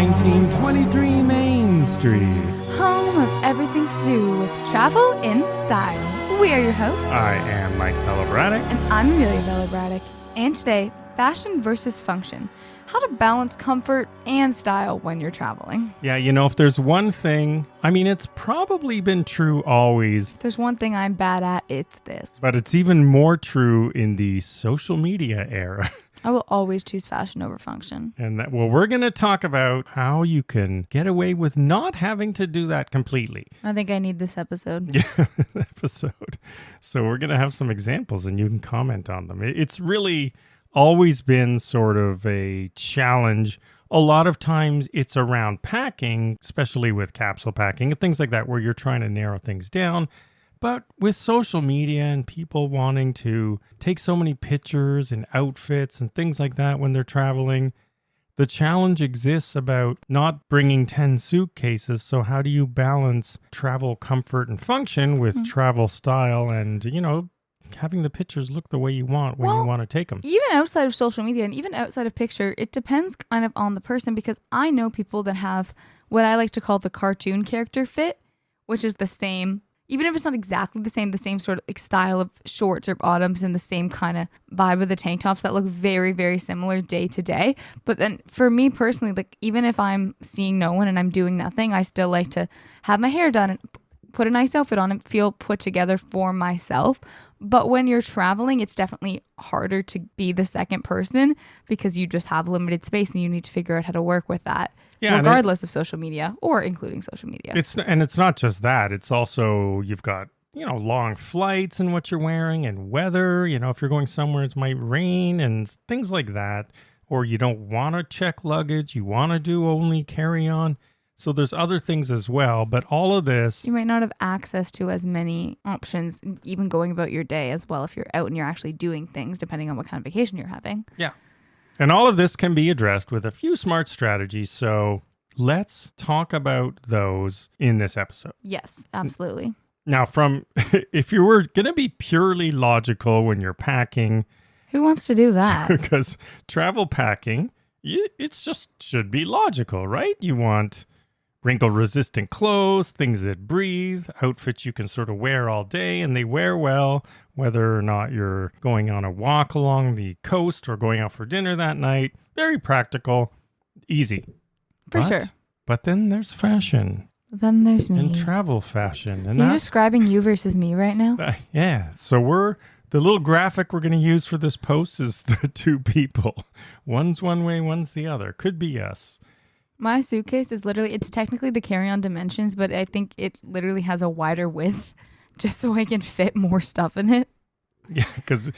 1923 Main Street. Home of everything to do with travel in style. We are your hosts. I am Mike Braddock. And I'm Amelia Braddock. And today, fashion versus function. How to balance comfort and style when you're traveling. Yeah, if there's one thing, it's probably been true always. If there's one thing I'm bad at, it's this. But it's even more true in the social media era. I will always choose fashion over function. And we're going to talk about how you can get away with not having to do that completely. I think I need this episode. Yeah, episode. So we're going to have some examples and you can comment on them. It's really always been sort of a challenge. A lot of times it's around packing, especially with capsule packing and things like that, where you're trying to narrow things down. But with social media and people wanting to take so many pictures and outfits and things like that when they're traveling, the challenge exists about not bringing 10 suitcases. So how do you balance travel comfort and function with travel style and, having the pictures look the way you want when you want to take them? Even outside of social media and even outside of picture, it depends kind of on the person, because I know people that have what I like to call the cartoon character fit, which is the same. Even if it's not exactly the same sort of style of shorts or bottoms and the same kind of vibe of the tank tops that look very, very similar day to day. But then for me personally, even if I'm seeing no one and I'm doing nothing, I still like to have my hair done and put a nice outfit on and feel put together for myself. But when you're traveling, it's definitely harder to be the second person because you just have limited space and you need to figure out how to work with that. Yeah, regardless of social media or including social media. It's not just that. It's also, you've got, long flights and what you're wearing and weather. If you're going somewhere, it might rain and things like that. Or you don't want to check luggage. You want to do only carry-on. So there's other things as well. But all of this, you might not have access to as many options, even going about your day as well if you're out and you're actually doing things, depending on what kind of vacation you're having. Yeah. And all of this can be addressed with a few smart strategies. So let's talk about those in this episode. Yes, absolutely. Now, if you were going to be purely logical when you're packing. Who wants to do that? Because travel packing, it's just should be logical, right? You want wrinkle-resistant clothes, things that breathe, outfits you can sort of wear all day, and they wear well, whether or not you're going on a walk along the coast or going out for dinner that night. Very practical, easy. For sure. But then there's fashion. Then there's me. And travel fashion. And you're describing you versus me right now? Yeah. So the little graphic we're going to use for this post is the two people. One's one way, one's the other. Could be us. My suitcase is it's technically the carry-on dimensions, but I think it literally has a wider width just so I can fit more stuff in it. Yeah, because,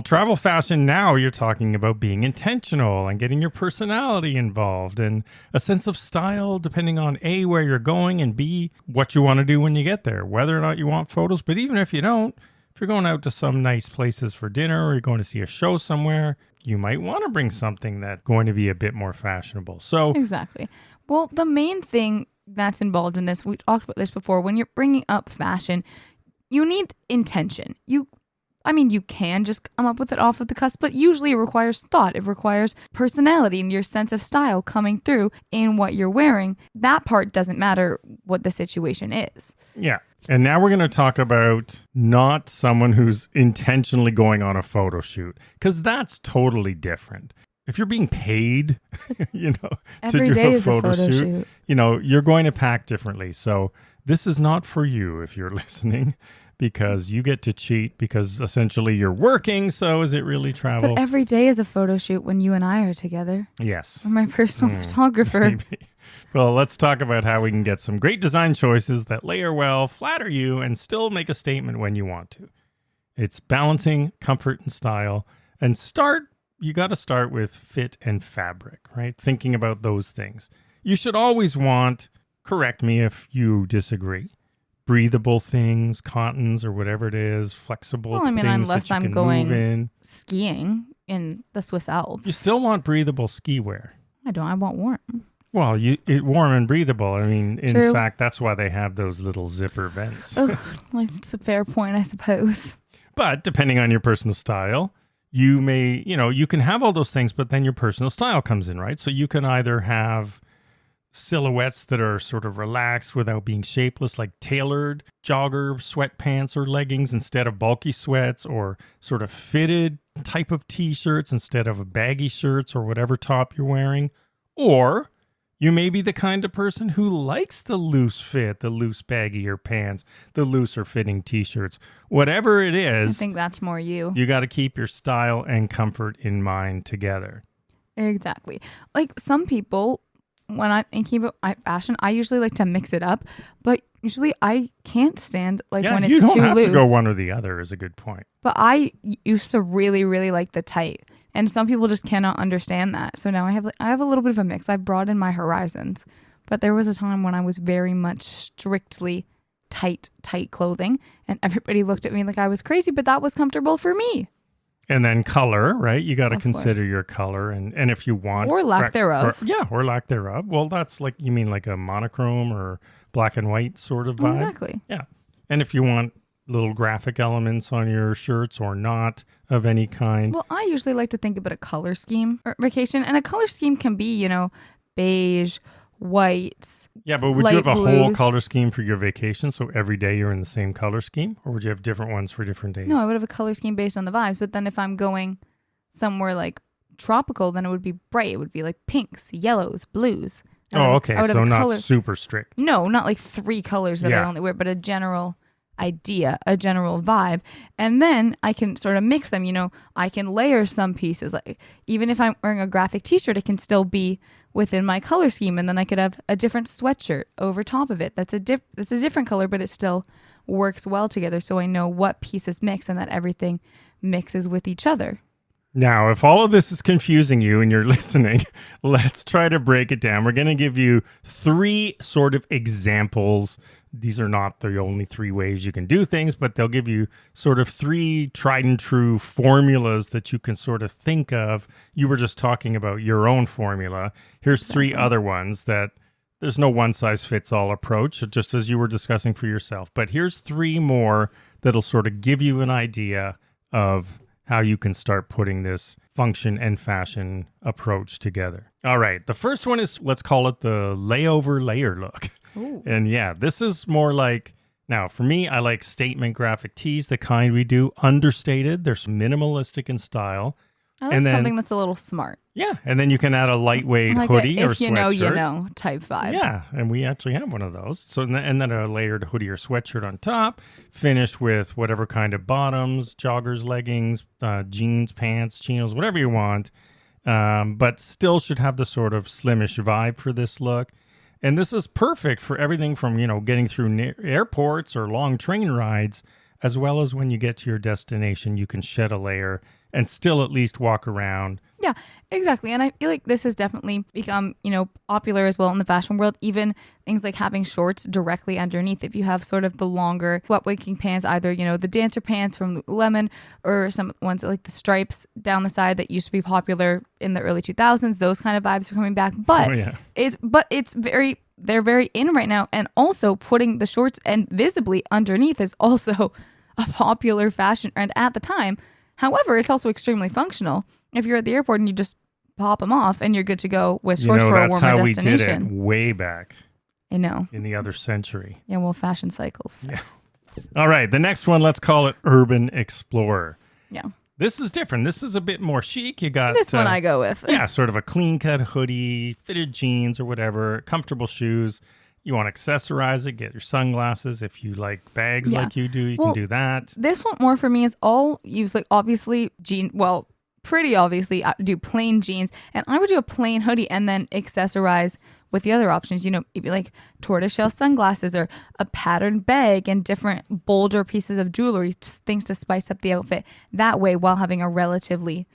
travel fashion now, you're talking about being intentional and getting your personality involved and a sense of style depending on A, where you're going, and B, what you want to do when you get there, whether or not you want photos. But even if you don't, if you're going out to some nice places for dinner or you're going to see a show somewhere, you might want to bring something that's going to be a bit more fashionable. So exactly. Well, the main thing that's involved in this, we talked about this before, when you're bringing up fashion, you need intention. You can just come up with it off of the cusp, but usually it requires thought. It requires personality and your sense of style coming through in what you're wearing. That part doesn't matter what the situation is. Yeah. And now we're going to talk about not someone who's intentionally going on a photo shoot, because that's totally different. If you're being paid, to do a photo shoot, you're going to pack differently. So this is not for you if you're listening, because you get to cheat because essentially you're working. So is it really travel? But every day is a photo shoot when you and I are together. Yes. I'm my personal photographer. Maybe. Well, let's talk about how we can get some great design choices that layer well, flatter you, and still make a statement when you want to. It's balancing comfort and style. And you got to start with fit and fabric, right? Thinking about those things. You should always want, correct me if you disagree, breathable things, cottons or whatever it is, flexible things unless that you I'm can going move in. Skiing in the Swiss Alps. You still want breathable ski wear. I don't. I want warm. Well, it warm and breathable. In True. fact, that's why they have those little zipper vents. It's a fair point, I suppose. But depending on your personal style, you may, you can have all those things, but then your personal style comes in, right? So you can either have silhouettes that are sort of relaxed without being shapeless, like tailored jogger sweatpants or leggings instead of bulky sweats, or sort of fitted type of t-shirts instead of baggy shirts or whatever top you're wearing. Or you may be the kind of person who likes the loose fit, the loose baggier pants, the looser fitting t-shirts. Whatever it I is, think that's more you. you got to keep your style and comfort in mind together. Exactly. Like some people, when I'm thinking about fashion, I usually like to mix it up, but usually I can't stand like Yeah, when you it's don't too have loose. to go one or the other is a good point. But I used to really, really like the tight, and some people just cannot understand that. So now I have a little bit of a mix. I've broadened my horizons, but there was a time when I was very much strictly tight clothing, and everybody looked at me like I was crazy, but that was comfortable for me. And then color, right? You got to Of consider course. your color, and if you want Or lack thereof. or lack thereof. Well, that's like, you mean like a monochrome or black and white sort of vibe. Exactly. Yeah. And if you want little graphic elements on your shirts or not of any kind. Well, I usually like to think about a color scheme or vacation, and a color scheme can be, beige, whites. Yeah, but would you light have a whole blues. color scheme for your vacation? So every day you're in the same color scheme, or would you have different ones for different days? No, I would have a color scheme based on the vibes. But then if I'm going somewhere like tropical, then it would be bright. It would be like pinks, yellows, blues. And Oh, okay. I would have So a not color. super strict. No, not like 3 colors that I Yeah. only wear, but a general idea, a general vibe. And then I can sort of mix them, I can layer some pieces. Like even if I'm wearing a graphic t-shirt, it can still be within my color scheme, and then I could have a different sweatshirt over top of it. That's a different color, but it still works well together, so I know what pieces mix and that everything mixes with each other. Now, if all of this is confusing you and you're listening, let's try to break it down. We're going to give you 3 sort of examples. These are not the only 3 ways you can do things, but they'll give you sort of 3 tried and true formulas that you can sort of think of. You were just talking about your own formula. Here's 3 other ones that there's no one size fits all approach, just as you were discussing for yourself. But here's 3 more that'll sort of give you an idea of how you can start putting this function and fashion approach together. All right. The first one is, let's call it the layover layer look. Ooh. And yeah, this is more like, now for me, I like statement graphic tees, the kind we do, understated. They're minimalistic in style. I like And then- something that's a little smart. Yeah. And then you can add a lightweight Like hoodie or if you know, sweatshirt. you know type vibe. Yeah, and we actually have one of those. So and then a layered hoodie or sweatshirt on top, finish with whatever kind of bottoms, joggers, leggings, jeans, pants, chinos, whatever you want. But still should have the sort of slimish vibe for this look. And this is perfect for everything from, getting through airports or long train rides, as well as when you get to your destination, you can shed a layer and still at least walk around. Yeah, exactly. And I feel like this has definitely become, popular as well in the fashion world. Even things like having shorts directly underneath. If you have sort of the longer wet-waking pants, either, the dancer pants from Lululemon or some ones like the stripes down the side that used to be popular in the early 2000s, those kind of vibes are coming back. But Oh, yeah. they're very in right now. And also putting the shorts and visibly underneath is also a popular fashion trend at the time. However, it's also extremely functional. If you're at the airport and you just pop them off and you're good to go with shorts for a that's warmer how destination. we did it way back I know. in the other century. Yeah, well, fashion cycles. Yeah. All right, the next one, let's call it Urban Explorer. Yeah. This is different. This is a bit more chic. You got This one I go with. yeah, sort of a clean-cut hoodie, fitted jeans or whatever, comfortable shoes. You want to accessorize it, get your sunglasses. If you like bags Yeah. like you do, you Well, can do that. This one more for me is all use like obviously pretty obviously I do plain jeans, and I would do a plain hoodie and then accessorize with the other options. If you like tortoiseshell sunglasses or a patterned bag and different bolder pieces of jewelry, just things to spice up the outfit that way while having a relatively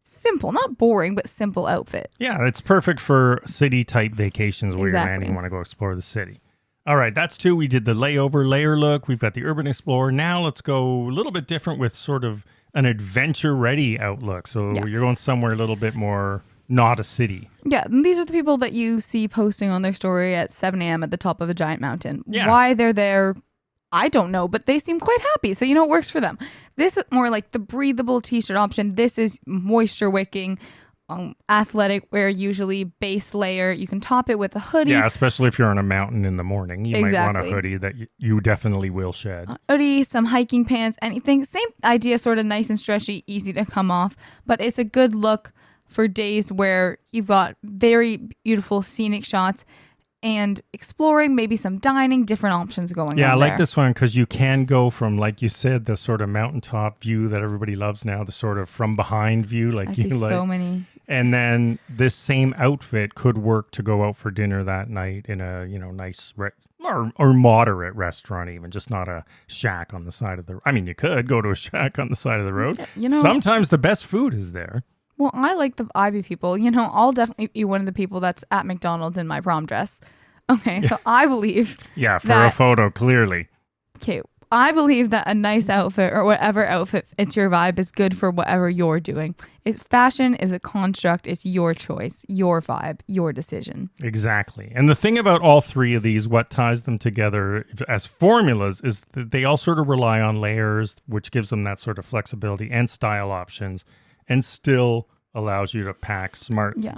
simple, not boring, but simple outfit. Yeah, it's perfect for city-type vacations where you're Exactly. landing and want to go explore the city. All right, that's 2. We did the layover layer look. We've got the Urban Explorer. Now let's go a little bit different with sort of an adventure-ready outlook. So Yeah. you're going somewhere a little bit more not a city. Yeah, and these are the people that you see posting on their story at 7 a.m. at the top of a giant mountain. Yeah. Why they're there, I don't know, but they seem quite happy. So, it works for them. This is more like the breathable t-shirt option. This is moisture wicking, athletic wear, usually base layer. You can top it with a hoodie. Yeah, especially if you're on a mountain in the morning. You might want a Exactly. hoodie that you definitely will shed. Hoodie, some hiking pants, anything. Same idea, sort of nice and stretchy, easy to come off. But it's a good look for days where you've got very beautiful scenic shots and exploring, maybe some dining, different options going on. Yeah, I like there. this one because you can go from, like you said, the sort of mountaintop view that everybody loves now, the sort of from behind view. Like I see you like. so many. And then this same outfit could work to go out for dinner that night in a, nice or moderate restaurant, even just not a shack on the side of the. I mean, you could go to a shack on the side of the road. Sometimes the best food is there. Well, I like the Ivy people. I'll definitely be one of the people that's at McDonald's in my prom dress. Okay, so I believe. Yeah, for a photo, clearly. Okay, I believe that a nice outfit or whatever outfit fits your vibe is good for whatever you're doing. Fashion is a construct. It's your choice, your vibe, your decision. Exactly. And the thing about all three of these, what ties them together as formulas, is that they all sort of rely on layers, which gives them that sort of flexibility and style options, and still allows you to pack smart. Yeah.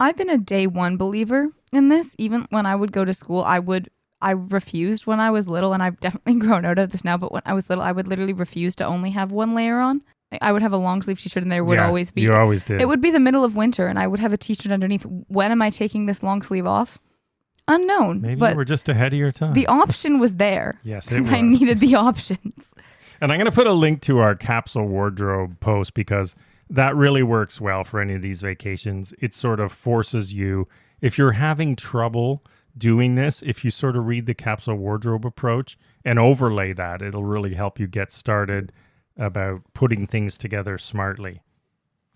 I've been a day one believer in this. Even when I would go to school, I refused when I was little, and I've definitely grown out of this now, but when I was little, I would literally refuse to only have one layer on. I would have a long sleeve t-shirt and there would always be. You always did. It would be the middle of winter and I would have a t-shirt underneath. When am I taking this long sleeve off? Unknown. Maybe but you were just ahead of your time. the option was there. Yes, it was. I needed the options. And I'm going to put a link to our capsule wardrobe post because that really works well for any of these vacations. It sort of forces you, if you're having trouble doing this, if you sort of read the capsule wardrobe approach and overlay that, it'll really help you get started about putting things together smartly.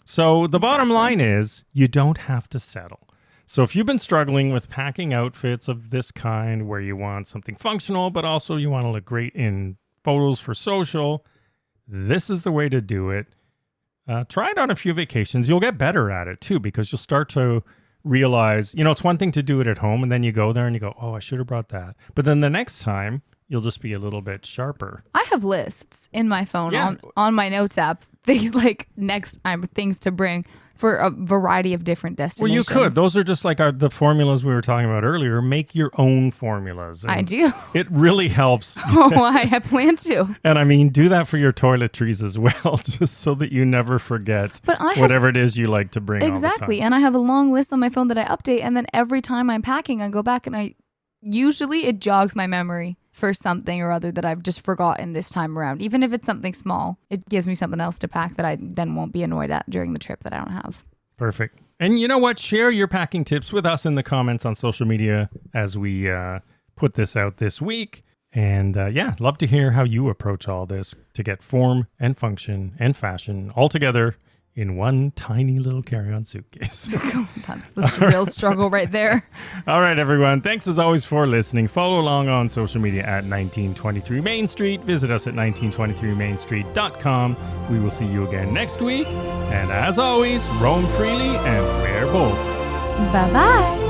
So the bottom line is you don't have to settle. So if you've been struggling with packing outfits of this kind where you want something functional, but also you want to look great in photos for social, this is the way to do it. Try it on a few vacations. You'll get better at it too, because you'll start to realize, it's one thing to do it at home and then you go there and you go, oh, I should have brought that. But then the next time you'll just be a little bit sharper. I have lists in my phone on my notes app. Things like next time, things to bring for a variety of different destinations. Well, you could. Those are just like the formulas we were talking about earlier. Make your own formulas. I do. It really helps. Oh, I plan to. And I mean, do that for your toiletries as well, just so that you never forget whatever it is you like to bring exactly. all the time. And I have a long list on my phone that I update. And then every time I'm packing, I go back and usually it jogs my memory for something or other that I've just forgotten this time around. Even if it's something small, it gives me something else to pack that I then won't be annoyed at during the trip that I don't have. Perfect. And you know what? Share your packing tips with us in the comments on social media as we put this out this week. And love to hear how you approach all this to get form and function and fashion all together in one tiny little carry-on suitcase. That's the real struggle right there. All right, everyone. Thanks as always for listening. Follow along on social media at 1923 Main Street. Visit us at 1923mainstreet.com. We will see you again next week. And as always, roam freely and wear bold. Bye-bye.